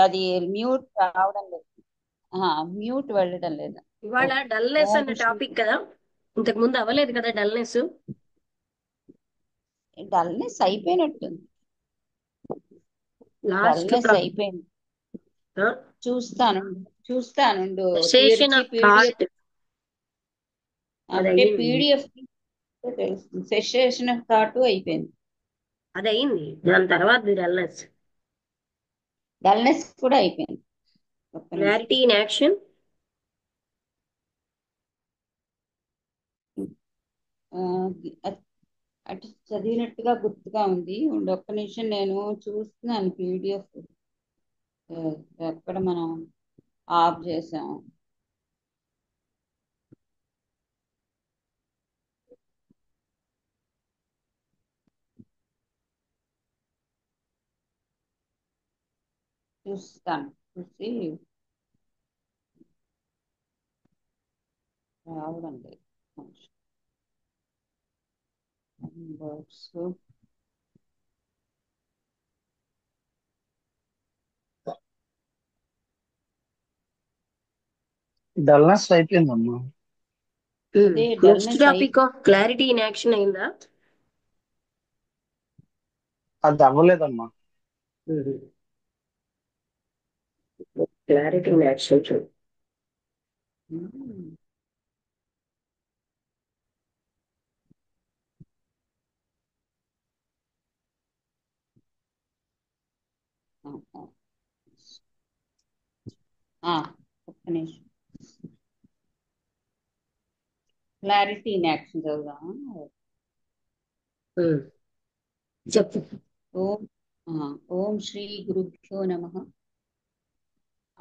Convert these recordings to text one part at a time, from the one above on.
అది మ్యూట్ రావడం లేదు. మ్యూట్ వెళ్ళడం లేదు. ఇవాళ ఓ- డల్నెస్ ఓం అన్న శ్రీ టాపిక్ కదా. ఇంతకు ముందు అవ్వలేదు కదా డల్నెస్. డల్నెస్ అయిపోయినట్టుంది. లాస్ట్ డల్నెస్ అయిపోయింది. చూస్తాను చూస్తాను. సెసేషన్ తెరిచి ఆఫ్ పీడిఎఫ్ థాట్ అది అంటే అయ్యింది. పీడిఎఫ్ తెలుస్తుంది. సెషన్ ఆఫ్ థాట్ అయిపోయింది. అది అయ్యింది, దాని తర్వాత డల్నెస్. డల్నెస్ కూడా అయిపోయింది. ఒక్క నిమిషం. Clarity in action. ఆ, అ- అటు చదివినట్టుగా గుర్తుగా ఉంది. ఒక్క నిమిషం నేను చూస్తున్నాను పీడిఎఫ్ ఎక్కడ మనం ఆఫ్ చేసాం. చూస్తాను చూసి రావడం లేదు. బాక్స్ డల్నెస్ అయిపోయిందమ్మా. అదే next dullness topic of clarity in action అయిందా? అది అవ్వలేదమ్మా. క్లారిటీ ఇన్ యాక్షన్ చూడు. అయిపోయింది. ఒక్క నిమిషం. క్లారిటీ ఇన్ యాక్షన్ చదువుదాం. చెప్పు. ఓం ఓం శ్రీ గురుభ్యో నమః.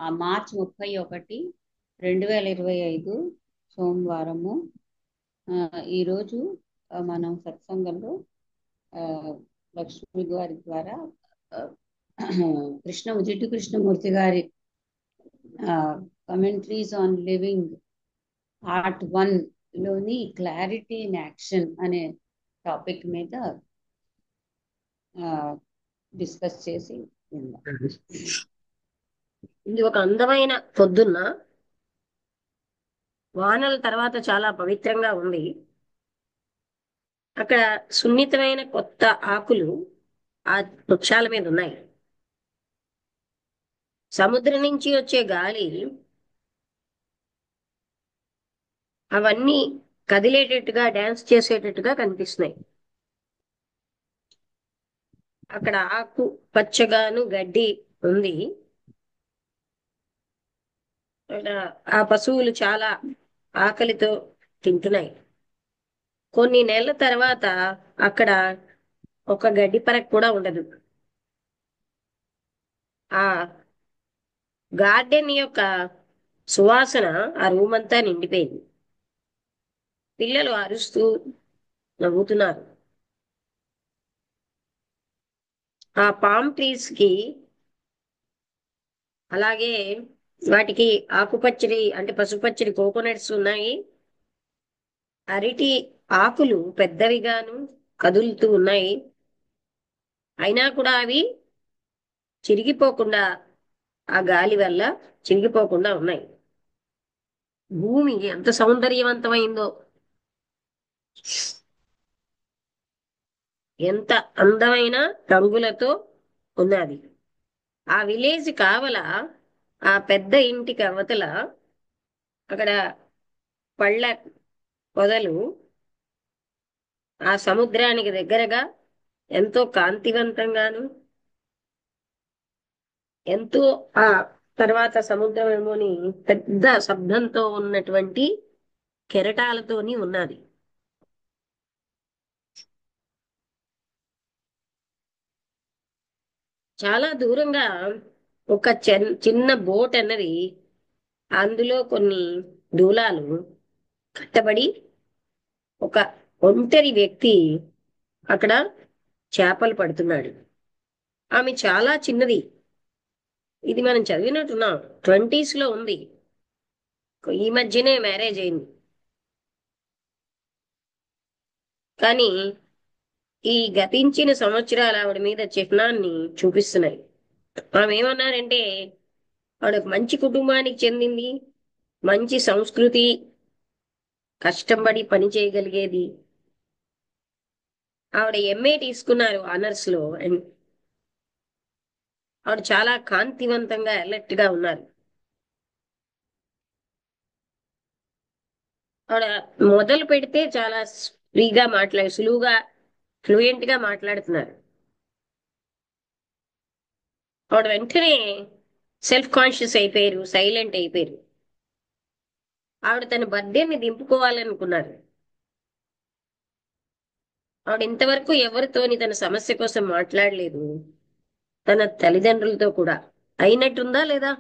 మార్చి 31, 2025 సోమవారము. ఈరోజు మనం సత్సంగంలో ఆ, లక్ష్మి గారి ద్వారా ఆ, జిడ్డు కృష్ణమూర్తి గారి కమెంట్రీస్ ఆన్ లివింగ్ ఆర్ట్ 1 లోని క్లారిటీ ఇన్ యాక్షన్ అనే టాపిక్ మీద డిస్కస్ చేసి విందాం. ఇది ఒక అందమైన పొద్దున్న, వానల తర్వాత చాలా పవిత్రంగా ఉంది. అక్కడ సున్నితమైన కొత్త ఆకులు ఆ వృక్షాల మీద ఉన్నాయి. సముద్రం నుంచి వచ్చే గాలి అవన్నీ కదిలేటట్టుగా, డాన్స్ చేసేటట్టుగా కనిపిస్తున్నాయి. అక్కడ ఆకు పచ్చగాను గడ్డి ఉంది. అక్కడ ఆ పశువులు చాలా ఆకలితో తింటున్నాయి. కొన్ని నెలల తర్వాత అక్కడ ఒక గడ్డి పరక కూడా ఉండదు. ఆ గార్డెన్ యొక్క సువాసన ఆ రూమ్ అంతా నిండిపోయింది. పిల్లలు అరుస్తూ నవ్వుతున్నారు. ఆ పామ్ ట్రీస్ కి, అలాగే వాటికి ఆకుపచ్చడి అంటే పసుపచ్చడి కోకోనట్స్ ఉన్నాయి. అరటి ఆకులు పెద్దవిగాను కదులుతూ ఉన్నాయి. అయినా కూడా అవి చిరిగిపోకుండా, ఆ గాలి వల్ల చిరిగిపోకుండా ఉన్నాయి. భూమి ఎంత సౌందర్యవంతమైందో, ఎంత అందమైన రంగులతో ఉన్నది. ఆ విలేజ్ కావల ఆ పెద్ద ఇంటికి అవతల అక్కడ పళ్ళ పొదలు ఆ సముద్రానికి దగ్గరగా ఎంతో కాంతివంతంగాను, ఎంతో ఆ తర్వాత సముద్రం ఏమోని పెద్ద శబ్దంతో ఉన్నటువంటి కెరటాలతోని ఉన్నది. చాలా దూరంగా ఒక చిన్న బోట్ అన్నది, అందులో కొన్ని దూలాలు కట్టబడి ఒక ఒంటరి వ్యక్తి అక్కడ చేపలు పడుతున్నాడు. ఆమె చాలా చిన్నది. ఇది మనం చదివినట్టున్నాం, 20s లో ఉంది. ఈ మధ్యనే మ్యారేజ్ అయింది. కానీ ఈ గతించిన సంవత్సరాలు ఆవిడ మీద చిహ్నాన్ని చూపిస్తున్నాయి. ఆమె ఏమన్నారంటే ఆవిడ ఒక మంచి కుటుంబానికి చెందింది, మంచి సంస్కృతి, కష్టపడి పని చేయగలిగేది. ఆవిడ ఎంఏ తీసుకున్నారు ఆనర్స్ లో. అండ్ ఆవిడ చాలా కాంతివంతంగా అలర్ట్ గా ఉన్నారు. ఆవిడ మొదలు పెడితే చాలా ఫ్రీగా సులువుగా ఫ్లూయెంట్ గా మాట్లాడుతున్నారు. ఆవిడ వెంటనే సెల్ఫ్ కాన్షియస్ అయిపోయారు, సైలెంట్ అయిపోయారు. ఆవిడ తన బర్త్డేని దింపుకోవాలనుకున్నారు. ఆవిడ ఇంతవరకు ఎవరితోని తన సమస్య కోసం మాట్లాడలేదు, తన తల్లిదండ్రులతో కూడా. అయినట్టుందా లేదా?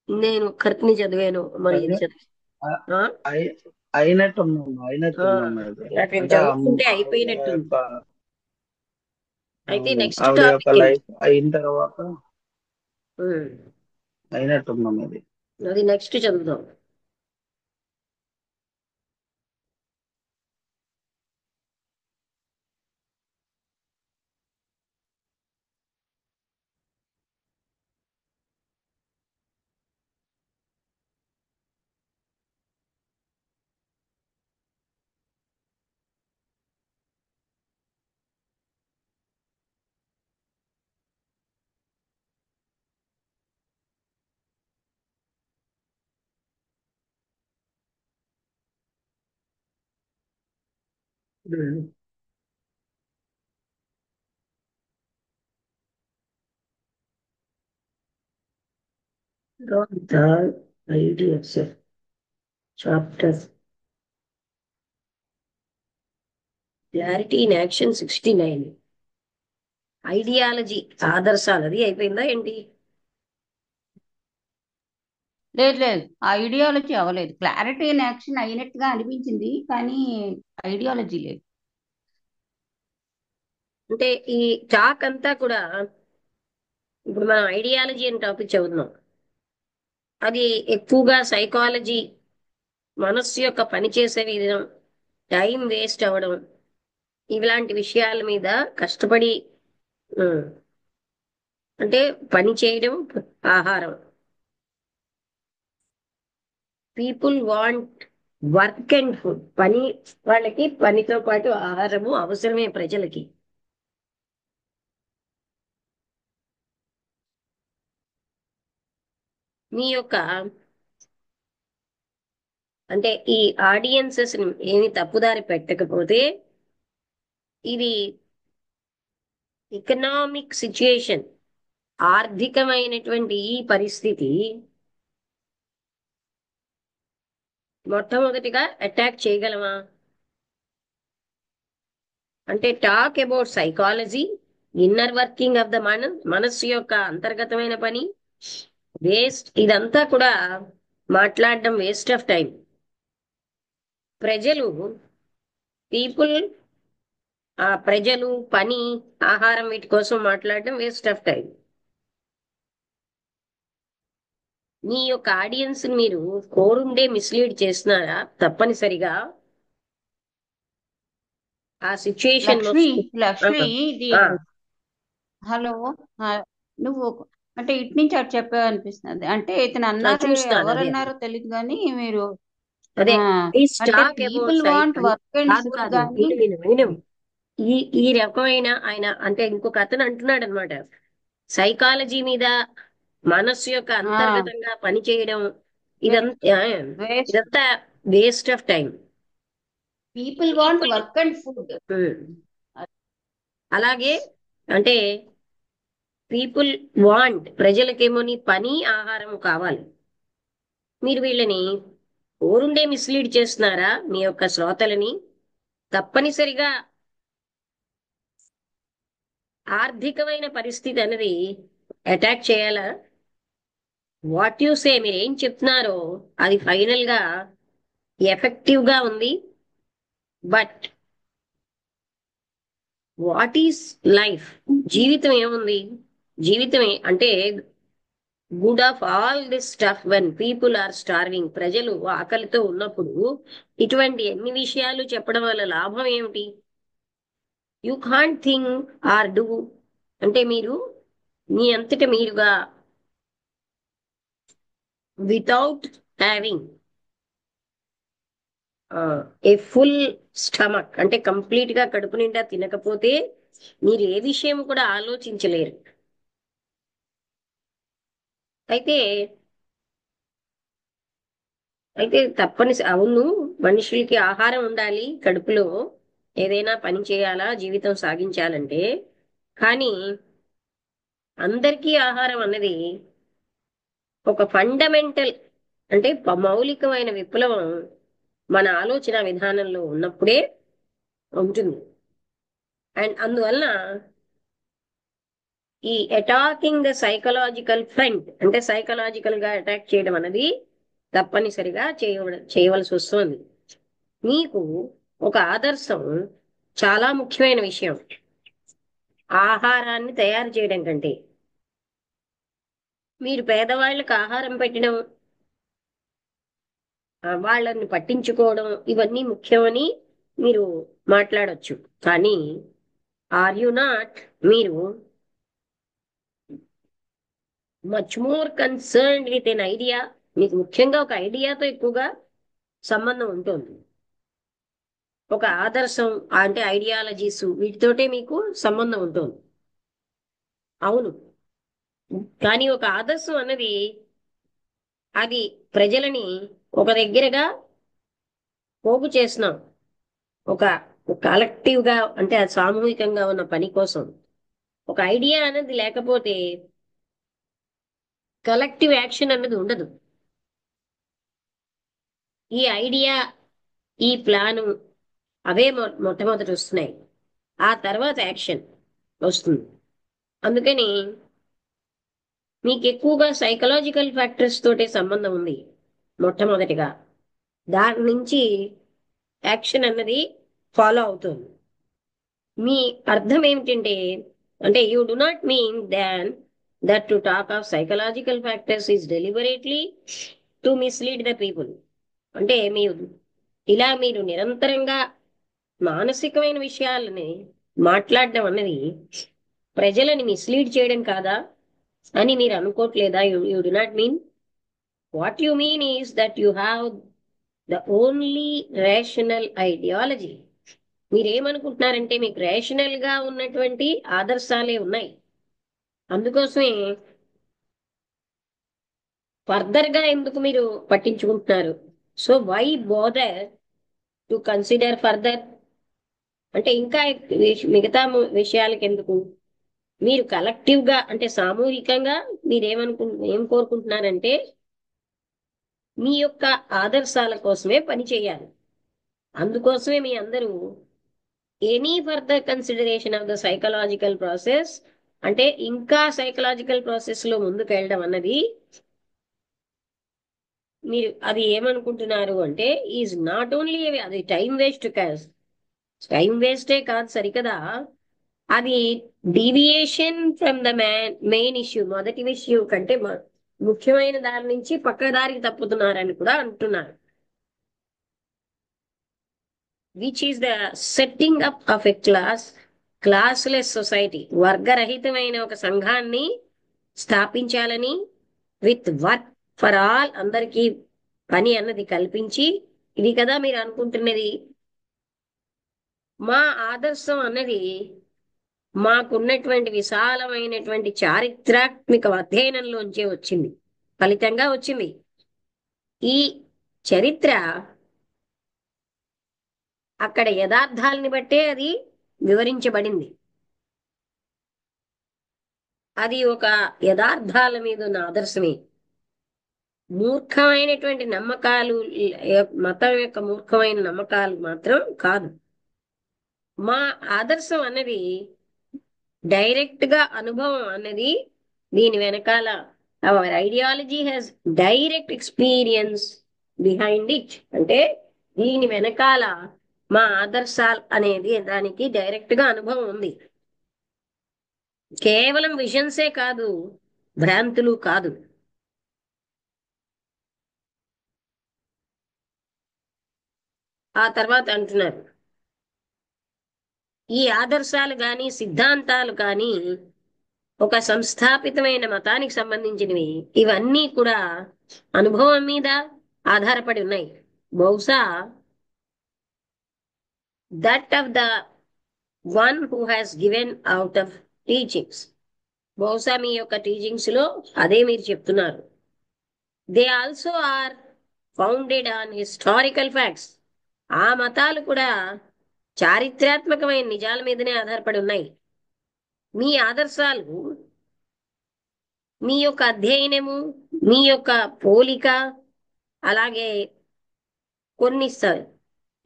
నేను కర్తని చదివాను, మరి ఇది అయిన చదివి అ- ఆ? అయి- ఆ, అయినట్టుందమ్మా ఇది. నాకు ఇది అంటే చదువుతుంటే ఆవిడ అయిపోయినట్టుంది. యొక్క అయితే అవును, నెక్స్ట్ ఆవిడ యొక్క టాపిక్ ఏంటి? లైఫ్ అయిన తర్వాత ఉమ్, అయినట్టుందమ్మా ఇది. అది నెక్స్ట్ చదువుదాం. Um. The ideas chapter clarity in action 69. Ideology ఆదర్శాలు అది అయిపోయిందా ఏంటి? లేదు లేదు, ఐడియాలజీ అవ్వలేదు. క్లారిటీ ఇన్ యాక్షన్ అయినట్టుగా అనిపించింది, కానీ ఐడియాలజీ లేదు. అంటే ఈ టాక్ అంతా కూడా ఇప్పుడు మనం ఐడియాలజీ అనే టాపిక్ చదువుతున్నాం. అది ఎక్కువగా సైకాలజీ, మనస్సు యొక్క పనిచేసే విధానం, టైం వేస్ట్ అవ్వడం, ఇలాంటి విషయాల మీద కష్టపడి ఉమ్, అంటే పని చేయడం, ఆహారం. People want work and food. వాళ్ళకి పనితో పాటు ఆహారము అవసరమే ప్రజలకి. మీ యొక్క అంటే ఈ ఆడియన్సెస్ ఏమి తప్పుదారి పెట్టకపోతే, ఇది ఎకనామిక్ సిచ్యుయేషన్, ఆర్థికమైనటువంటి ఈ పరిస్థితి మొట్టమొదటిగా అటాక్ చేయగలమా? అంటే talk about psychology, inner working of the మనస్సు యొక్క అంతర్గతమైన పని, వేస్ట్. ఇదంతా కూడా మాట్లాడడం వేస్ట్ ఆఫ్ టైం. ప్రజలు, పీపుల్, ప్రజలు, పని, ఆహారం, వీటి కోసం మాట్లాడడం వేస్ట్ ఆఫ్ టైం. మీ యొక్క ఆడియన్స్ మీరు కోరుండే మిస్లీడ్ చేస్తున్నారా? తప్పనిసరిగా ఆ సిచ్యుయేషన్ లక్ష్మి, లక్ష్మి, ఇది ఆ, హలో. ఆ, నువ్వు అంటే ఇటు నుంచి అటు చెప్పావు అనిపిస్తుంది. అంటే ఇతను అన్నారు, చూస్తాను. అదే ఎవరన్నారో తెలియదు కానీ మీరు అదే ఆ ప్లీజ్ అంటే talk about people want work and కాదు ఫుడ్ కాదు, కానీ. విను విను విను. ఈ ఈ రకమైన ఆయన అంటే ఇంకొక అతను అంటున్నాడు అనమాట, సైకాలజీ మీద, మనస్సు యొక్క అంతర్గతంగా పనిచేయడం, ఇదంతా వేస్ట్. ఇదంతా waste of time. People want people work and food. అలాగే అంటే పీపుల్ వాంట్, ప్రజలకేమోని పని, ఆహారం కావాలి. మీరు వీళ్ళని ఓరుండే మిస్లీడ్ చేస్తున్నారా మీ యొక్క శ్రోతలని? తప్పనిసరిగా ఆర్థికమైన పరిస్థితి అనేది అటాక్ చేయాలా? వాట్ యు సే, మీరు ఏం చెప్తున్నారో అది ఫైనల్ గా ఎఫెక్టివ్ గా ఉంది. But what is life? జీవితం ఏముంది? జీవితమే అంటే good of all this stuff when people are starving. ప్రజలు ఆకలితో ఉన్నప్పుడు ఇటువంటి ఎన్ని విషయాలు చెప్పడం వల్ల లాభం ఏమిటి? You can't think or do అంటే మీరు మీ అంతట మీరుగా without having a full stomach, అంటే కంప్లీట్ గా కడుపు నిండా తినకపోతే మీరు ఏ విషయం కూడా ఆలోచించలేరు. అయితే అయితే అవును, మనుషులకి ఆహారం ఉండాలి, కడుపులో ఏదైనా పని చేయాలా, జీవితం సాగించాలంటే. కానీ అందరికీ ఆహారం అన్నది ఒక ఫండమెంటల్, అంటే మౌలికమైన విప్లవం మన ఆలోచన విధానంలో ఉన్నప్పుడే ఉంటుంది. అండ్ అందువలన ఈ అటాకింగ్ ద సైకలాజికల్ ఫ్రంట్, అంటే సైకలాజికల్ గా అటాక్ చేయడం అనేది తప్పనిసరిగా చేయవలసి వస్తుంది. మీకు ఒక ఆదర్శం చాలా ముఖ్యమైన విషయం. ఆహారాన్ని తయారు చేయడం కంటే మీరు పేదవాళ్ళకి ఆహారం పెట్టడం, వాళ్ళని పట్టించుకోవడం, ఇవన్నీ ముఖ్యమని మీరు మాట్లాడొచ్చు. కానీ ఆర్ యు నాట్, మీరు much more concerned with an idea, మీకు ముఖ్యంగా ఒక ఐడియాతో ఎక్కువగా సంబంధం ఉంటుంది. ఒక ఆదర్శం అంటే ఐడియాలజీస్, వీటితోటే మీకు సంబంధం ఉంటుంది. అవును, కానీ ఒక ఆదర్శం అన్నది అది ప్రజలని ఒక దగ్గరగా పోగు చేస్తున్నాం, ఒక కలెక్టివ్ గా, అంటే అది సామూహికంగా ఉన్న పని కోసం. ఒక ఐడియా అనేది లేకపోతే కలెక్టివ్ యాక్షన్ అన్నది ఉండదు. ఈ ఐడియా, ఈ ప్లాను అవే మొట్టమొదటి వస్తున్నాయి, ఆ తర్వాత యాక్షన్ వస్తుంది. అందుకని మీకు ఎక్కువగా సైకలాజికల్ ఫ్యాక్టర్స్ తోటే సంబంధం ఉంది మొట్టమొదటిగా. దాని నుంచి యాక్షన్ అన్నది ఫాలో అవుతుంది. మీ అర్థం ఏమిటంటే, అంటే you do not mean than that to talk of psychological factors is deliberately to mislead the people. అంటే మీరు నిరంతరంగా మానసికమైన విషయాలని మాట్లాడడం అన్నది ప్రజలని మిస్లీడ్ చేయడం కాదా అని మీరు అనుకోవట్లేదా? You do not mean, what you mean is that you have the only rational ideology. మీరేమనుకుంటున్నారంటే మీకు రేషనల్ గా ఉన్నటువంటి ఆదర్శాలే ఉన్నాయి. అందుకోసమే ఫర్దర్ గా ఎందుకు మీరు పట్టించుకుంటున్నారు? So why bother to consider further, అంటే ఇంకా మిగతా విషయాలకి ఎందుకు? మీరు కలెక్టివ్ గా, అంటే సామూహికంగా ఏం కోరుకుంటున్నారంటే మీ యొక్క ఆదర్శాల కోసమే పని చేయాలి. అందుకోసమే మీ అందరూ any further consideration of the psychological process, అంటే ఇంకా సైకలాజికల్ ప్రాసెస్ లో ముందుకు వెళ్ళడం అన్నది మీరు అది ఏమనుకుంటున్నారు అంటే ఈజ్ నాట్ ఓన్లీ, అది టైం వేస్ట్ కాదు, టైం వేస్టే కాదు సరికదా, అది deviation from the main issue, మొదటి ఇష్యూ కంటే ముఖ్యమైన దారి నుంచి పక్క దారికి తప్పుతున్నారని కూడా అంటున్నారు. Which is the setting up of a classless society, వర్గరహితమైన ఒక సంఘాన్ని స్థాపించాలని, విత్ వర్క్ ఫర్ ఆల్, అందరికీ పని అన్నది కల్పించి, ఇది కదా మీరు అనుకుంటున్నది. మా ఆదర్శం అన్నది మాకున్నటువంటి విశాలమైనటువంటి చారిత్రాత్మక అధ్యయనంలోంచే వచ్చింది, ఫలితంగా వచ్చింది. ఈ చరిత్ర అక్కడ యథార్థాలని బట్టే అది వివరించబడింది. అది ఒక యథార్థాల మీద ఉన్న ఆదర్శమే. మూర్ఖమైనటువంటి నమ్మకాలు, మతం యొక్క మూర్ఖమైన నమ్మకాలు మాత్రం కాదు. మా ఆదర్శం అన్నది డైరెక్ట్ గా అనుభవం అన్నది దీని వెనకాల, our ideology has direct experience behind it, అంటే దీని వెనకాల మా ఆదర్శాలు అనేది దానికి డైరెక్ట్ గా అనుభవం ఉంది. కేవలం విజన్సే కాదు, భ్రాంతులు కాదు. ఆ తర్వాత అంటున్నారు, ఈ ఆదర్శాలు గాని సిద్ధాంతాలు కానీ ఒక సంస్థాపితమైన మతానికి సంబంధించినవి, ఇవన్నీ కూడా అనుభవం మీద ఆధారపడి ఉన్నాయి. బహుశా that of the one who has given out of teachings, బహుశా మీ యొక్క టీచింగ్స్ లో అదే మీరు చెప్తున్నారు. They also are founded on historical facts. ఆ మతాలు కూడా చారిత్రాత్మకమైన నిజాల మీదనే ఆధారపడి ఉన్నాయి. మీ ఆదర్శాలు, మీ యొక్క అధ్యయనము, మీ యొక్క పోలిక, అలాగే కొన్ని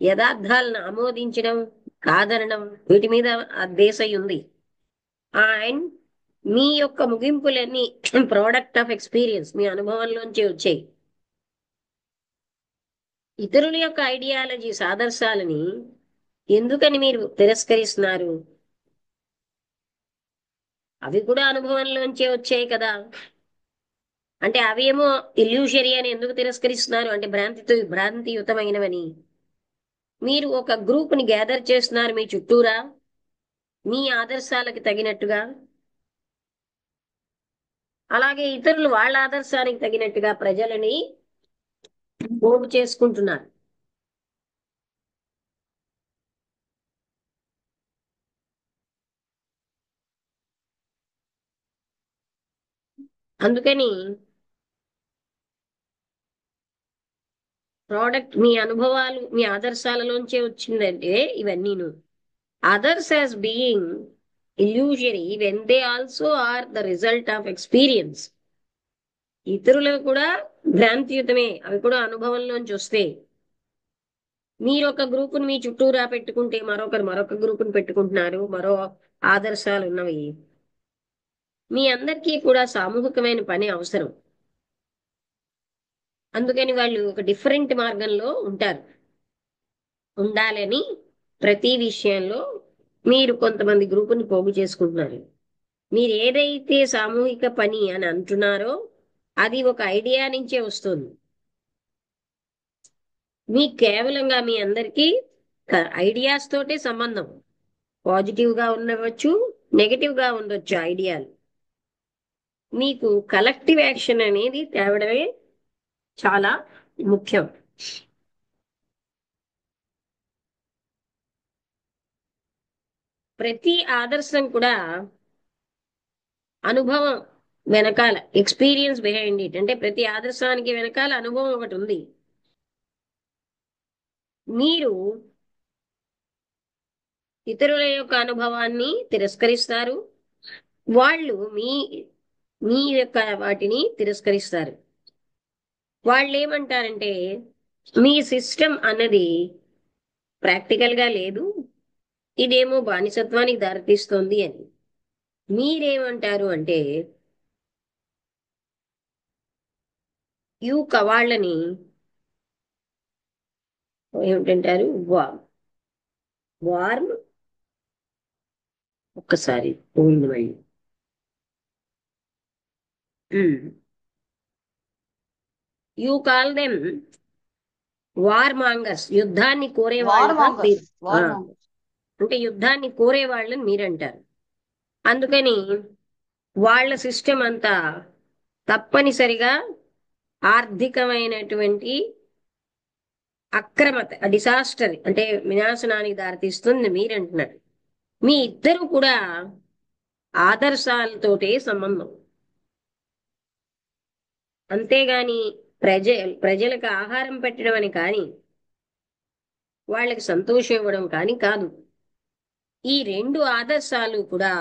యథార్థాలను ఆమోదించడం, కాదనడం, వీటి మీద బేస్ అయి ఉంది. అండ్ మీ యొక్క ముగింపులన్నీ ప్రోడక్ట్ ఆఫ్ ఎక్స్పీరియన్స్, మీ అనుభవంలోంచి వచ్చాయి. ఇతరుల యొక్క ఐడియాలజీస్, ఆదర్శాలని ఎందుకని మీరు తిరస్కరిస్తున్నారు? అవి కూడా అనుభవంలోంచే వచ్చాయి కదా. అంటే అవేమో ఇల్యూషరీ అని ఎందుకు తిరస్కరిస్తున్నారు అంటే భ్రాంతియుతమైనవని. మీరు ఒక గ్రూప్ ని గ్యాదర్ చేస్తున్నారు మీ చుట్టూరా, మీ ఆదర్శాలకు తగినట్టుగా. అలాగే ఇతరులు వాళ్ళ ఆదర్శానికి తగినట్టుగా ప్రజలని పోగు చేసుకుంటున్నారు. అందుకని ప్రోడక్ట్ మీ అనుభవాలు, మీ ఆదర్శాలలోంచే వచ్చిందంటే ఇవన్నీను. Others as being illusory when they also are the result of experience. ఇతరులకు కూడా భ్రాంతియుతమే, అవి కూడా అనుభవంలోంచి వస్తే. మీరు ఒక గ్రూపుని మీ చుట్టూరా పెట్టుకుంటే మరొకరు మరొక గ్రూపుని పెట్టుకుంటున్నారు, మరో ఆదర్శాలు ఉన్నవి. మీ అందరికీ కూడా సామూహికమైన పని అవసరం. అందుకని వాళ్ళు ఒక డిఫరెంట్ మార్గంలో ఉంటారు. ఉండాలని ప్రతి విషయంలో మీరు కొంతమంది గ్రూపుని పోగు చేసుకుంటున్నారు. మీరు ఏదైతే సామూహిక పని అని అంటున్నారో అది ఒక ఐడియా నుంచే వస్తుంది. మీ కేవలంగా మీ అందరికీ ఐడియాస్ తోటే సంబంధం. పాజిటివ్ గా ఉండవచ్చు, నెగటివ్ గా ఉండొచ్చు ఐడియాలు. మీకు కలెక్టివ్ యాక్షన్ అనేది తేవడమే చాలా ముఖ్యం. ప్రతి ఆదర్శం కూడా అనుభవం వెనకాల, ఎక్స్పీరియన్స్ బిహైండ్ ఇట్, అంటే ప్రతి ఆదర్శానికి వెనకాల అనుభవం ఒకటి ఉంది. మీరు ఇతరుల యొక్క అనుభవాన్ని తిరస్కరిస్తారు, వాళ్ళు మీ మీ యొక్క వాటిని తిరస్కరిస్తారు. వాళ్ళు ఏమంటారంటే మీ సిస్టమ్ అన్నది ప్రాక్టికల్ గా లేదు, ఇదేమో బానిసత్వానికి దారితీస్తోంది అని. మీరేమంటారు అంటే వాళ్ళని ఏమిటంటారు, వార్మ్, ఒక్కసారి ఉంది మళ్ళీ. You call them war mongers, యుద్ధాన్ని కోరే వాళ్ళుగా అంటే యుద్ధాన్ని కోరే వాళ్ళని మీరంటారు. అందుకని వాళ్ళ సిస్టమ్ అంతా తప్పనిసరిగా ఆర్థికమైనటువంటి అక్రమత, డిసాస్టర్ అంటే వినాశనానికి దారితీస్తుంది మీరంటున్నారు. మీ ఇద్దరు కూడా ఆదర్శాలతోటే సంబంధం. అంతేగాని ప్రజలకు ఆహారం పెట్టడం అని కానీ, వాళ్ళకి సంతోషం ఇవ్వడం కానీ కాదు. ఈ రెండు ఆదర్శాలు కూడా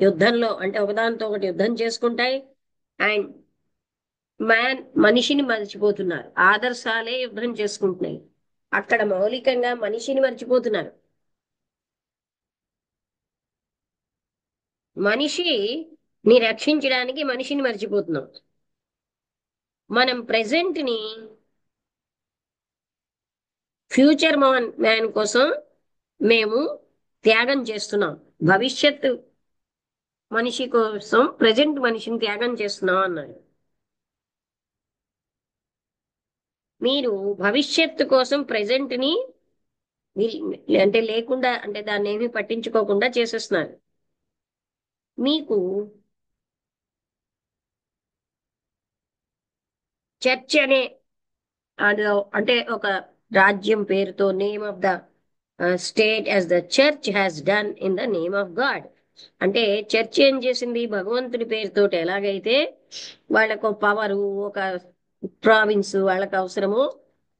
యుద్ధంలో, అంటే ఒకదానితో ఒకటి యుద్ధం చేసుకుంటాయి. అండ్ మనిషిని మర్చిపోతున్నారు, ఆదర్శాలే యుద్ధం చేసుకుంటున్నాయి. అక్కడ మౌలికంగా మనిషిని మర్చిపోతున్నారు. మనిషిని రక్షించడానికి మనిషిని మర్చిపోతున్నాం. మనం ప్రెజెంట్ ని ఫ్యూచర్ మ్యాన్ కోసం మేము త్యాగం చేస్తున్నాం, భవిష్యత్తు మనిషి కోసం ప్రెజెంట్ మనిషిని త్యాగం చేస్తున్నాం అన్నాడు. మీరు భవిష్యత్తు కోసం ప్రెజెంట్ ని అంటే లేకుండా, అంటే దాన్ని ఏమీ పట్టించుకోకుండా చేసేస్తున్నారు. మీకు చర్చ్ అనే అది అంటే ఒక రాజ్యం పేరుతో name of the state as the church has done in the name of God. అంటే చర్చ్ ఏం చేసింది, భగవంతుడి పేరుతోటి ఎలాగైతే వాళ్ళకు పవరు ఒక ప్రావిన్స్ వాళ్ళకు అవసరమో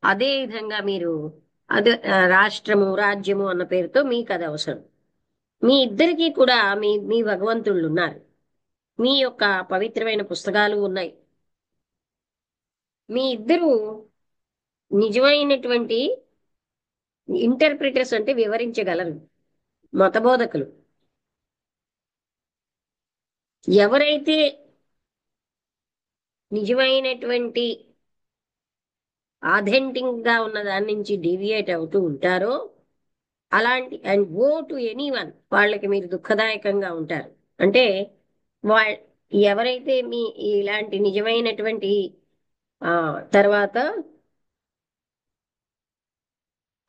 అదే విధంగా మీరు అదే రాష్ట్రము రాజ్యము అన్న పేరుతో మీకు అది అవసరం. మీ ఇద్దరికీ కూడా మీ మీ భగవంతుళ్ళు ఉన్నారు, మీ యొక్క పవిత్రమైన పుస్తకాలు ఉన్నాయి. మీ ఇద్దరు నిజమైనటువంటి ఇంటర్ప్రిటర్స్ అంటే వివరించగలరు, మతబోధకులు. ఎవరైతే నిజమైనటువంటి ఆథెంటిక్ గా ఉన్న దాని నుంచి డీవియేట్ అవుతూ ఉంటారో అలాంటి and go to any one, వాళ్ళకి మీరు దుఃఖదాయకంగా ఉంటారు. అంటే వా ఎవరైతే మీ ఇలాంటి నిజమైనటువంటి ఆ తర్వాత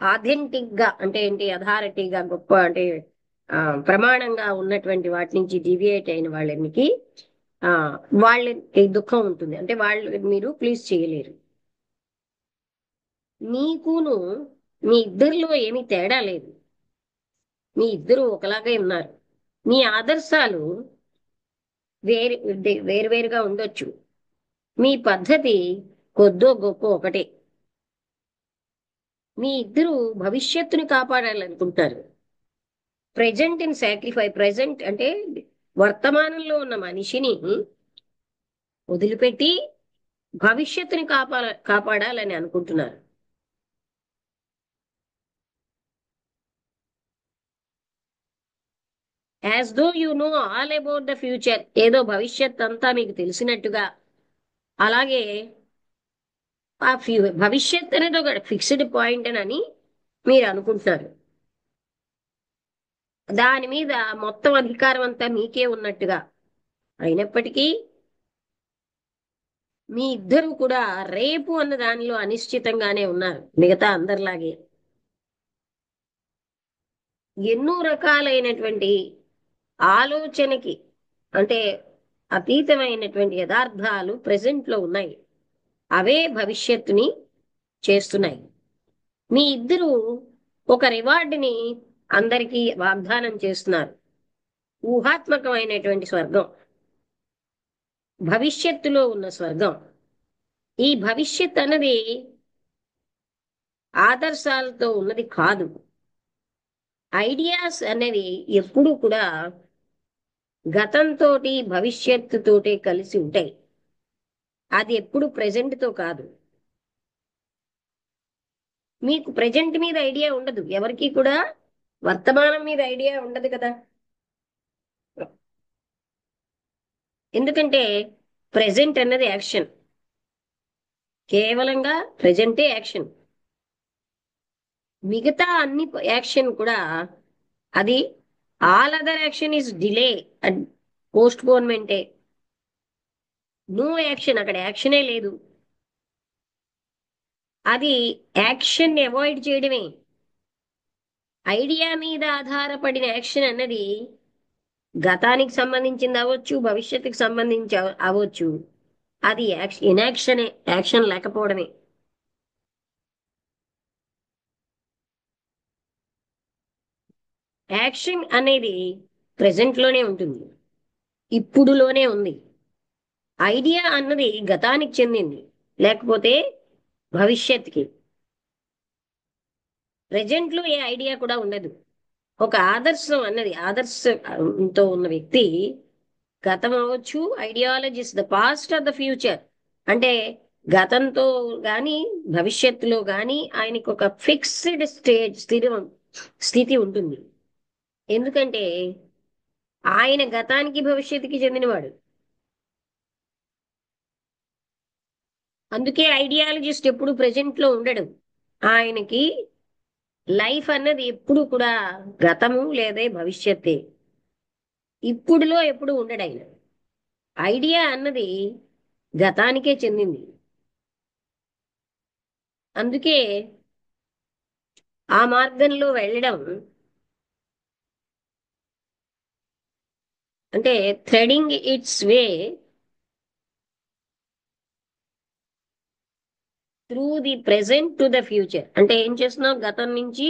ఆథెంటిక్ గా అంటే ఏంటి, అథారిటీగా గొప్ప అంటే ఆ ప్రమాణంగా ఉన్నటువంటి వాటి నుంచి డివియేట్ అయిన వాళ్ళకి ఆ వాళ్ళకి దుఃఖం ఉంటుంది. అంటే వాళ్ళు మీరు ప్లీజ్ చేయలేరు. నీకును మీ ఇద్దరిలో ఏమీ తేడా లేదు, మీ ఇద్దరు ఒకలాగే ఉన్నారు. మీ ఆదర్శాలు వేరు వేరువేరుగా ఉండొచ్చు, మీ పద్ధతి కొద్దో గొప్ప ఒకటే. మీ ఇద్దరు భవిష్యత్తుని కాపాడాలనుకుంటారు. ప్రెజెంట్ ఇన్ సాక్రిఫై, ప్రెజెంట్ అంటే వర్తమానంలో ఉన్న మనిషిని వదిలిపెట్టి భవిష్యత్తుని కాపాడాలని అనుకుంటున్నారు. As though you know all about the future, ఏదో భవిష్యత్ అంతా మీకు తెలిసినట్టుగా. అలాగే ఆ భవిష్యత్ అనేది ఒక ఫిక్స్డ్ పాయింట్ అని మీరు అనుకుంటున్నారు. దాని మీద మొత్తం అధికారం అంతా మీకే ఉన్నట్టుగా. అయినప్పటికీ మీ ఇద్దరు కూడా రేపు అన్న దానిలో అనిశ్చితంగానే ఉన్నారు, మిగతా అందరిలాగే. ఎన్నో రకాలైనటువంటి ఆలోచనకి అంటే అతీతమైనటువంటి యథార్థాలు ప్రెసెంట్ లో ఉన్నాయి, అవే భవిష్యత్తుని చేస్తున్నాయి. మీ ఇద్దరు ఒక రివార్డుని అందరికీ వాగ్దానం చేస్తున్నారు, ఊహాత్మకమైనటువంటి స్వర్గం, భవిష్యత్తులో ఉన్న స్వర్గం. ఈ భవిష్యత్ అన్నది ఆదర్శాలతో ఉన్నది కాదు. ఐడియాస్ అనేవి ఎప్పుడు కూడా గతంతో భవిష్యత్తుతోటే కలిసి ఉంటాయి, అది ఎప్పుడు ప్రెజెంట్ తో కాదు. మీకు ప్రెజెంట్ మీద ఐడియా ఉండదు, ఎవరికి కూడా వర్తమానం మీద ఐడియా ఉండదు కదా. ఎందుకంటే ప్రెజెంట్ అన్నది యాక్షన్, కేవలంగా ప్రెజెంటే యాక్షన్. మిగతా అన్ని యాక్షన్ కూడా అది all other action is delay and పోస్ట్ పోన్మెంటే. నో యాక్షన్, అక్కడ యాక్షనే లేదు. అది యాక్షన్ అవాయిడ్ చేయడమే. ఐడియా మీద ఆధారపడిన యాక్షన్ అన్నది గతానికి సంబంధించింది అవ్వచ్చు, భవిష్యత్తుకి సంబంధించి అవ్వచ్చు. అది ఇనాక్షనే, యాక్షన్ లేకపోవడమే. యాక్షన్ అనేది ప్రెసెంట్ లోనే ఉంటుంది, ఇప్పుడులోనే ఉంది. ఐడియా అన్నది గతానికి చెందింది, లేకపోతే భవిష్యత్తుకి. ప్రెజెంట్ లో ఏ ఐడియా కూడా ఉండదు. ఒక ఆదర్శం అన్నది, ఆదర్శంతో ఉన్న వ్యక్తి గతం అవ్వచ్చు, ideologies the past or the future. అంటే గతంతో గాని భవిష్యత్తులో గాని ఆయనకు ఒక ఫిక్స్డ్ స్థితి ఉంటుంది. ఎందుకంటే ఆయన గతానికి భవిష్యత్తుకి చెందినవాడు. అందుకే ఐడియాలజిస్ట్ ఎప్పుడు ప్రెజెంట్ లో ఉండడు. ఆయనకి లైఫ్ అన్నది ఎప్పుడు కూడా గతము లేదా భవిష్యత్తే, ఇప్పుడులో ఎప్పుడు ఉండడు ఆయన. ఐడియా అన్నది గతానికే చెందింది. అందుకే ఆ మార్గంలో వెళ్ళడం అంటే threading it's way through the present to the future. అంటే ఏం చేస్తున్నాం? గతం నుంచి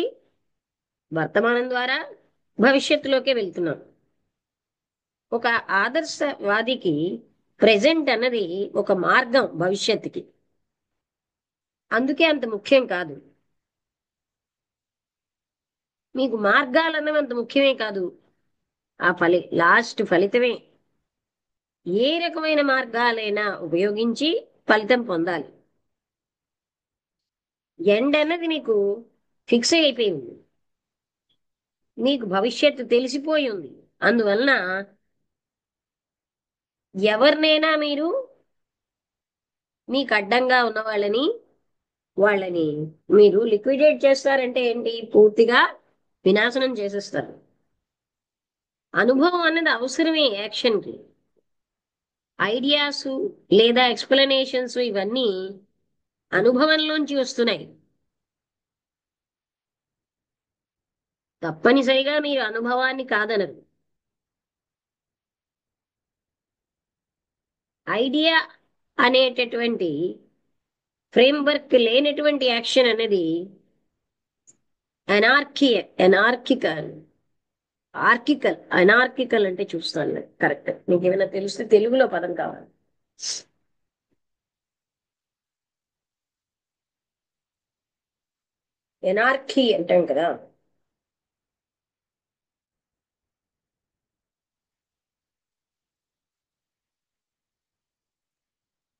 వర్తమానం ద్వారా భవిష్యత్తులోకే వెళ్తున్నాం. ఒక ఆదర్శవాదికి ప్రెసెంట్ అన్నది ఒక మార్గం భవిష్యత్తుకి. అందుకే అంత ముఖ్యం కాదు. మీకు మార్గాలు అన్నవి అంత ముఖ్యమే కాదు, ఆ లాస్ట్ ఫలితమే. ఏ రకమైన మార్గాలైనా ఉపయోగించి ఫలితం పొందాలి. ఎండ్ అన్నది మీకు ఫిక్స్ అయిపోయింది, మీకు భవిష్యత్తు తెలిసిపోయి ఉంది. అందువలన ఎవరినైనా మీరు మీకు అడ్డంగా ఉన్న వాళ్ళని మీరు లిక్విడేట్ చేస్తారంటే ఏంటి? పూర్తిగా వినాశనం చేసేస్తారు. అనుభవం అన్నది అవసరమే యాక్షన్కి. ఐడియాస్ లేదా ఎక్స్ప్లెనేషన్స్ ఇవన్నీ అనుభవంలోంచి వస్తున్నాయి. తప్పనిసరిగా మీరు అనుభవాన్ని కాదనరు. ఐడియా అనేటటువంటి ఫ్రేమ్వర్క్ లేనటువంటి యాక్షన్ అనేది ఎనార్కికల్. అనార్కికల్ అంటే చూస్తాను కరెక్ట్. మీకు ఏమైనా తెలిస్తే తెలుగులో పదం కావాలి. ఎనార్కీ అంటాం కదా.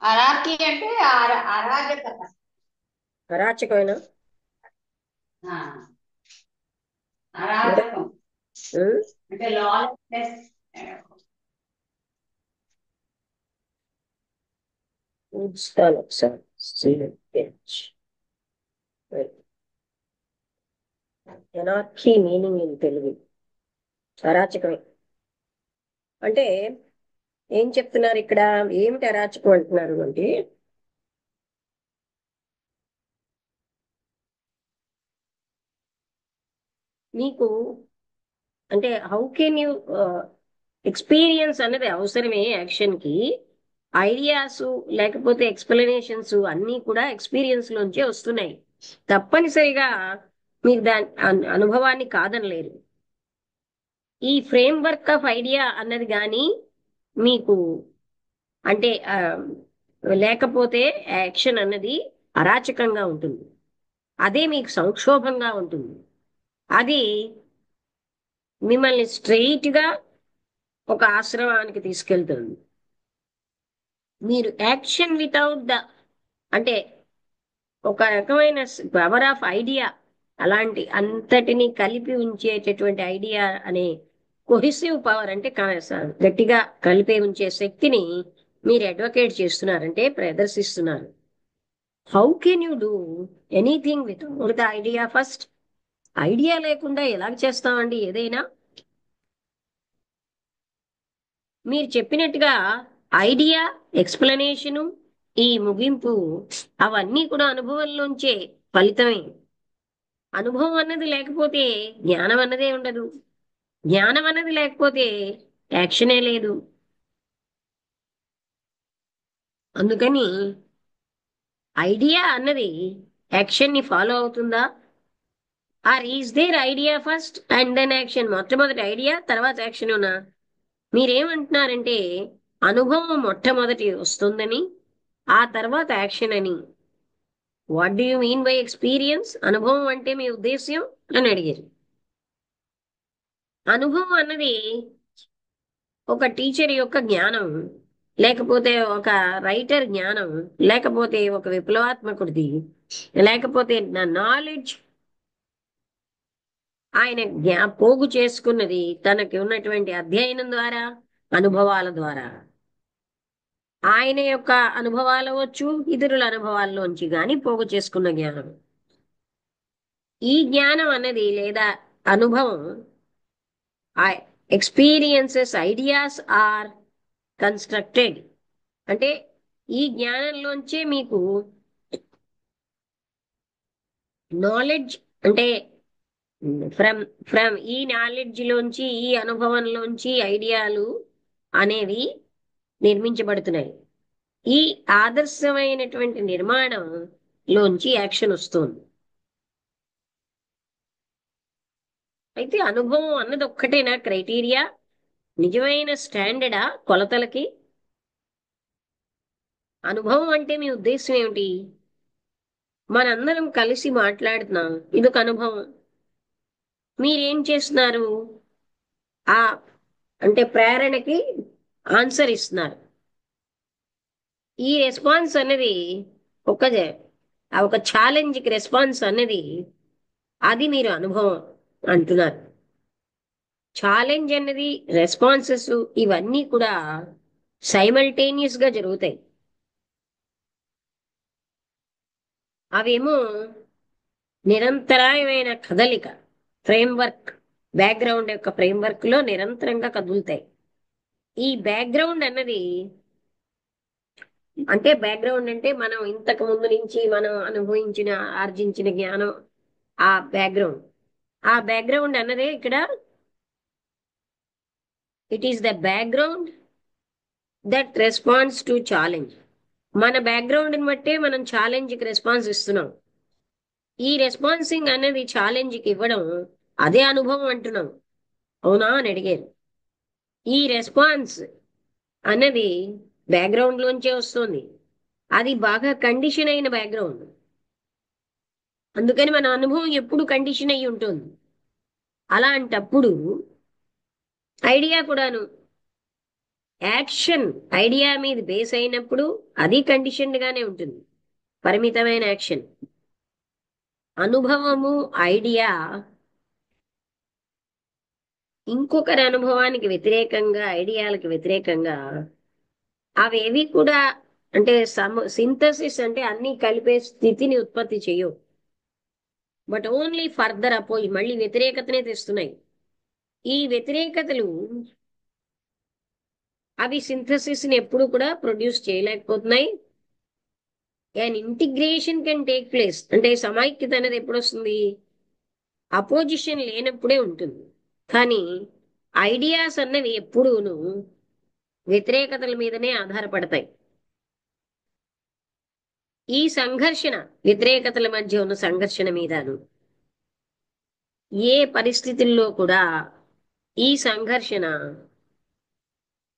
అరాకి అంటే అరాజకత. అరాచకమైన ఆ, అరాజకం అంటే లాలెస్నెస్. చూస్తాను ఒకసారి. Anarchy meaning in Telugu అరాచకమే. అంటే ఏం చెప్తున్నారు ఇక్కడ? ఏమిటి అరాచకం అంటున్నారు అంటే, మీకు అంటే హౌ కెన్ యూ ఎక్స్పీరియన్స్ అనేది అవసరమే యాక్షన్కి. ఐడియాస్ లేకపోతే ఎక్స్ప్లెనేషన్స్ అన్నీ కూడా ఎక్స్పీరియన్స్ లోంచే వస్తున్నాయి. తప్పనిసరిగా మీరు దాని అనుభవాన్ని కాదనలేరు. ఈ ఫ్రేమ్ వర్క్ ఆఫ్ ఐడియా అన్నది కానీ మీకు అంటే లేకపోతే యాక్షన్ అన్నది అరాచకంగా ఉంటుంది. అదే మీకు సంక్షోభంగా ఉంటుంది. అది మిమ్మల్ని స్ట్రెయిట్ గా ఒక ఆశ్రమానికి తీసుకెళ్తుంది. మీరు యాక్షన్ వితౌట్ ద అంటే ఒక రకమైన పవర్ ఆఫ్ ఐడియా, అలాంటి అంతటిని కలిపి ఉంచేటటువంటి ఐడియా అనే కొహిసివ్ పవర్ అంటే గట్టిగా కలిపి ఉంచే శక్తిని మీరు అడ్వకేట్ చేస్తున్నారంటే ప్రదర్శిస్తున్నారు. How can you do anything without the idea first? Idea లేకుండా ఎలాగ చేస్తామండి ఏదైనా? మీరు చెప్పినట్టుగా ఐడియా, ఎక్స్ప్లెనేషను, ఈ ముగింపు అవన్నీ కూడా అనుభవంలోంచే ఫలితమే. అనుభవం అన్నది లేకపోతే జ్ఞానం అన్నదే ఉండదు. జ్ఞానం అన్నది లేకపోతే యాక్షనే లేదు. అందుకని ఐడియా అన్నది యాక్షన్ ని ఫాలో అవుతుందా? Or is there idea first and then action? మొట్టమొదటి ఐడియా తర్వాత యాక్షన్ ఉన్నా? మీరేమంటున్నారంటే అనుభవం మొట్టమొదటి వస్తుందని, ఆ తర్వాత యాక్షన్ అని. What do you mean by experience? అనుభవం అంటే మీ ఉద్దేశ్యం అని అడిగారు. అనుభవం అన్నది ఒక టీచర్ యొక్క జ్ఞానం, లేకపోతే ఒక రైటర్ జ్ఞానం, లేకపోతే ఒక విప్లవాత్మకుడిది, లేకపోతే నాలెడ్జ్ ఆయన పోగు చేసుకున్నది తనకి ఉన్నటువంటి అధ్యయనం ద్వారా, అనుభవాల ద్వారా. ఆయన యొక్క అనుభవాలు అవ్వచ్చు, ఇతరుల అనుభవాల్లోంచి కానీ పోగు చేసుకున్న జ్ఞానం. ఈ జ్ఞానం అన్నది లేదా అనుభవం, ఎక్స్పీరియన్సెస్, ఐడియాస్ ఆర్ కన్స్ట్రక్టెడ్. అంటే ఈ జ్ఞానంలోంచే మీకు నాలెడ్జ్ అంటే ఫ్రమ్ ఫ్రమ్ ఈ నాలెడ్జ్ లోంచి, ఈ అనుభవంలోంచి ఐడియాలు అనేవి నిర్మించబడుతున్నాయి. ఈ ఆదర్శమైనటువంటి నిర్మాణం లోంచి యాక్షన్ వస్తుంది. అయితే అనుభవం అన్నది ఒక్కటేనా క్రైటీరియా, నిజమైన స్టాండర్డా కొలతలకి? అనుభవం అంటే మీ ఉద్దేశం ఏమిటి? మనందరం కలిసి మాట్లాడుతున్నాం, ఇదొక అనుభవం. మీరేం చేస్తున్నారు? ఆ అంటే ప్రేరణకి ఆన్సర్ ఇస్తున్నారు. ఈ రెస్పాన్స్ అనేది ఒక ఒక ఛాలెంజ్కి రెస్పాన్స్ అనేది అది మీరు అనుభవం అంటున్నారు. ఛాలెంజ్ అన్నది, రెస్పాన్సెస్ ఇవన్నీ కూడా సైమల్టేనియస్ గా జరుగుతాయి. అవేమో నిరంతరాయమైన కదలిక, ఫ్రేమ్వర్క్, బ్యాక్గ్రౌండ్ యొక్క ఫ్రేమ్వర్క్ లో నిరంతరంగా కదులుతాయి. ఈ బ్యాక్గ్రౌండ్ అన్నది అంటే బ్యాక్గ్రౌండ్ అంటే మనం ఇంతకు ముందు నుంచి మనం అనుభవించిన ఆర్జించిన జ్ఞానం, ఆ బ్యాక్గ్రౌండ్. ఆ బ్యాక్గ్రౌండ్ అన్నదే ఇక్కడ it is the background that response to challenge. మన బ్యాక్గ్రౌండ్ ని బట్టే మనం ఛాలెంజ్ కి రెస్పాన్స్ ఇస్తున్నాం. ఈ రెస్పాన్సింగ్ అనేది ఛాలెంజ్ కి ఇవ్వడం అదే అనుభవం అంటున్నాం, అవునా అని అడిగారు. ఈ రెస్పాన్స్ అన్నది బ్యాక్గ్రౌండ్ లోంచే వస్తుంది. అది బాగా కండిషన్ అయిన బ్యాక్గ్రౌండ్. అందుకని మన అనుభవం ఎప్పుడు కండిషన్ అయి ఉంటుంది. అలాంటప్పుడు ఐడియా కూడాను యాక్షన్ ఐడియా మీద బేస్ అయినప్పుడు అది కండిషన్డ్ గానే ఉంటుంది, పరిమితమైన యాక్షన్. అనుభవము, ఐడియా ఇంకొకరి అనుభవానికి వ్యతిరేకంగా, ఐడియాలకు వ్యతిరేకంగా అవేవి కూడా అంటే సింథసిస్ అంటే అన్ని కలిపే స్థితిని ఉత్పత్తి చేయవు. బట్ ఓన్లీ ఫర్దర్ అపోయి మళ్ళీ వ్యతిరేకతనే తెస్తున్నాయి. ఈ వ్యతిరేకతలు అవి సింథసిస్ ని ఎప్పుడు కూడా ప్రొడ్యూస్ చేయలేకపోతున్నాయి. And integration can take place అంటే సమైక్యత అనేది ఎప్పుడు వస్తుంది? అపోజిషన్ లేనప్పుడే ఉంటుంది. కానీ ఐడియాస్ అన్నవి ఎప్పుడూను వ్యతిరేకతల మీదనే ఆధారపడతాయి. ఈ సంఘర్షణ, వ్యతిరేకతల మధ్య ఉన్న సంఘర్షణ మీదను ఏ పరిస్థితుల్లో కూడా ఈ సంఘర్షణ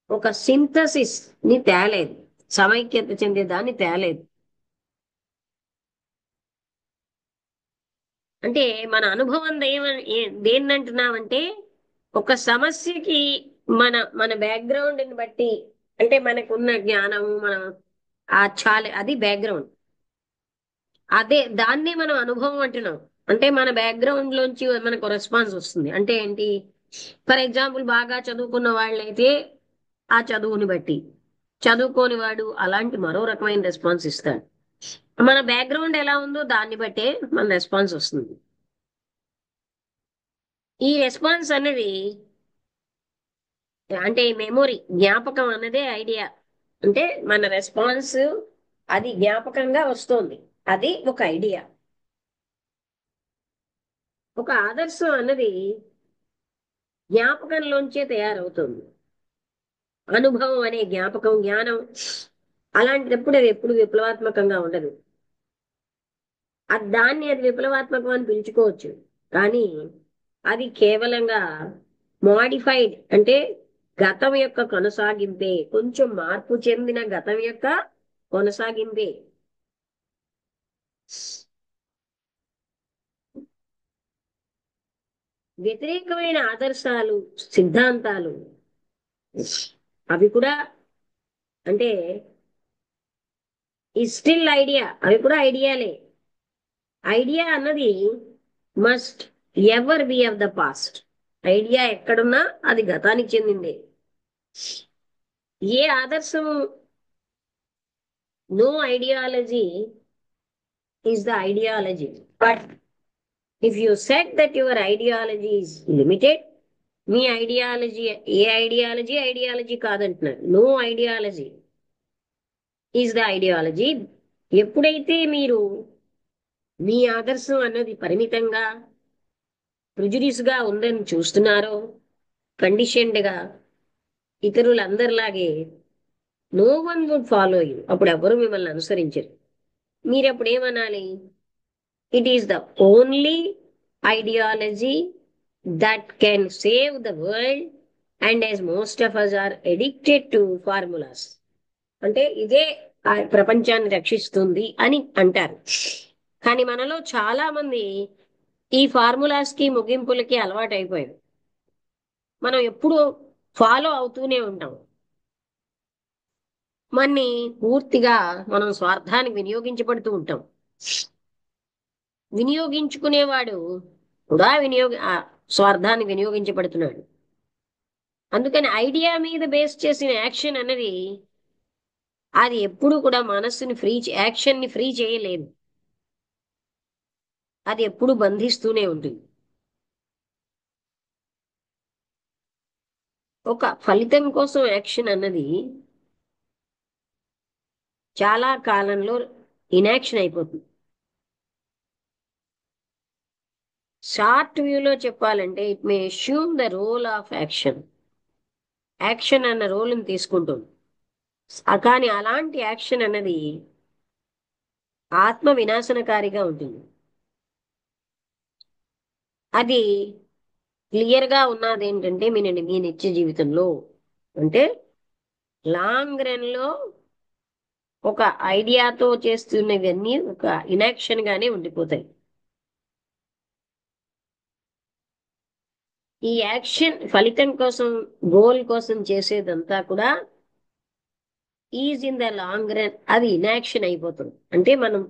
ఒక సింథసిస్ ని తేలేదు, సమైక్యత చెందేదాన్ని తేలేదు. అంటే మన అనుభవం దేన్నంటున్నామంటే ఒక సమస్యకి మన మన బ్యాక్గ్రౌండ్ ని బట్టి అంటే మనకున్న జ్ఞానము, మనం అది బ్యాక్గ్రౌండ్. అదే దాన్నే మనం అనుభవం అంటున్నాం. అంటే మన బ్యాక్గ్రౌండ్ లోంచి మనకు రెస్పాన్స్ వస్తుంది. అంటే ఏంటి? ఫర్ ఎగ్జాంపుల్ బాగా చదువుకున్న వాళ్ళైతే ఆ చదువుని బట్టి, చదువుకోని వాడు అలాంటి మరో రకమైన రెస్పాన్స్ ఇస్తాడు. మన బ్యాక్గ్రౌండ్ ఎలా ఉందో దాన్ని బట్టే మన రెస్పాన్స్ వస్తుంది. ఈ రెస్పాన్స్ అనేది అంటే మెమొరీ, జ్ఞాపకం అన్నదే ఐడియా. అంటే మన రెస్పాన్స్ అది జ్ఞాపకంగా వస్తుంది, అది ఒక ఐడియా. ఒక ఆదర్శం అన్నది జ్ఞాపకంలోంచే తయారవుతుంది. అనుభవం అనే జ్ఞాపకం, జ్ఞానం అలాంటప్పుడు అది ఎప్పుడు విప్లవాత్మకంగా ఉండదు. అది విప్లవాత్మకం అని పిలుచుకోవచ్చు, కానీ అది కేవలంగా మోడిఫైడ్ అంటే గతం యొక్క కొనసాగింపే, కొంచెం మార్పు చెందిన గతం యొక్క కొనసాగింపే. వ్యతిరేకమైన ఆదర్శాలు, సిద్ధాంతాలు అవి కూడా అంటే ఈ స్టిల్ ఐడియా, అవి కూడా ఐడియాలే. ఐడియా అన్నది must ever be of the past. Idea ఎక్కడున్నా అది గతానికి చెందిందే. ఏ ఆదర్శం, no ideology is the ideology. But if you set that your ideology is limited, మీ ఐడియాలజీ ఐడియాలజీ కాదంటున్నారు. No ideology is the ideology. ఎప్పుడైతే మీరు మీ ఆదర్శం అన్నది పరిమితంగా, ప్రిజుడిస్ గా ఉందని చూస్తున్నారో, కండిషన్డ్ గా ఇతరులందరిలాగే, no one would follow you, అప్పుడు ఎవరు మిమ్మల్ని అనుసరించరు. మీరప్పుడు ఏమనాలి? It is the only ideology that can save the world and as most of us are addicted to formulas. అంటే ఇదే ఆ ప్రపంచాన్ని రక్షిస్తుంది అని అంటారు. కానీ మనలో చాలా మంది ఈ ఫార్ములాస్ కి ముగింపులకి అలవాటు అయిపోయారు. మనం ఎప్పుడూ ఫాలో అవుతూనే ఉంటాం. మన్ని పూర్తిగా మనం స్వార్థానికి వినియోగించబడుతూ ఉంటాం. వినియోగించుకునేవాడు కూడా స్వార్థాన్ని వినియోగించబడుతున్నాడు. అందుకని ఐడియా మీద బేస్ చేసిన యాక్షన్ అన్నది అది ఎప్పుడు కూడా మనస్సుని యాక్షన్ ని ఫ్రీ చేయలేదు. అది ఎప్పుడు బంధిస్తూనే ఉంటుంది. ఒక ఫలితం కోసం యాక్షన్ అన్నది చాలా కాలంలో ఇనాక్షన్ అయిపోతుంది. షార్ట్ వ్యూలో చెప్పాలంటే it may assume the role of action. Action అన్న రోల్ని తీసుకుంటుంది. కానీ అలాంటి యాక్షన్ అన్నది ఆత్మ వినాశనకారిగా ఉంటుంది. అది క్లియర్గా ఉన్నది ఏంటంటే మీ నిత్య జీవితంలో అంటే లాంగ్ రన్ లో ఒక ఐడియాతో చేస్తున్నవన్నీ ఒక ఇనాక్షన్ గానే ఉండిపోతాయి. ఈ యాక్షన్ ఫలితం కోసం గోల్ కోసం చేసేదంతా కూడా is in the long run అది ఇనాక్షన్ అయిపోతుంది. అంటే మనం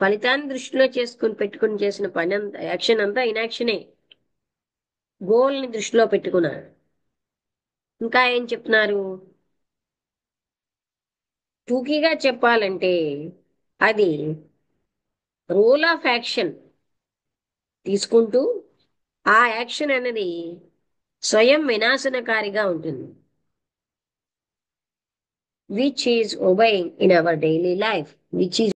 ఫలితాన్ని దృష్టిలో పెట్టుకుని చేసిన పని అంతా యాక్షన్ అంతా ఇనాక్షనే. గోల్ ని దృష్టిలో పెట్టుకున్నారు. ఇంకా ఏం చెప్తున్నారు? టూకీగా చెప్పాలంటే అది రోల్ ఆఫ్ యాక్షన్ తీసుకుంటూ ఆ యాక్షన్ అనేది స్వయం వినాశనకారిగా ఉంటుంది. Which is obeying in our daily life, which is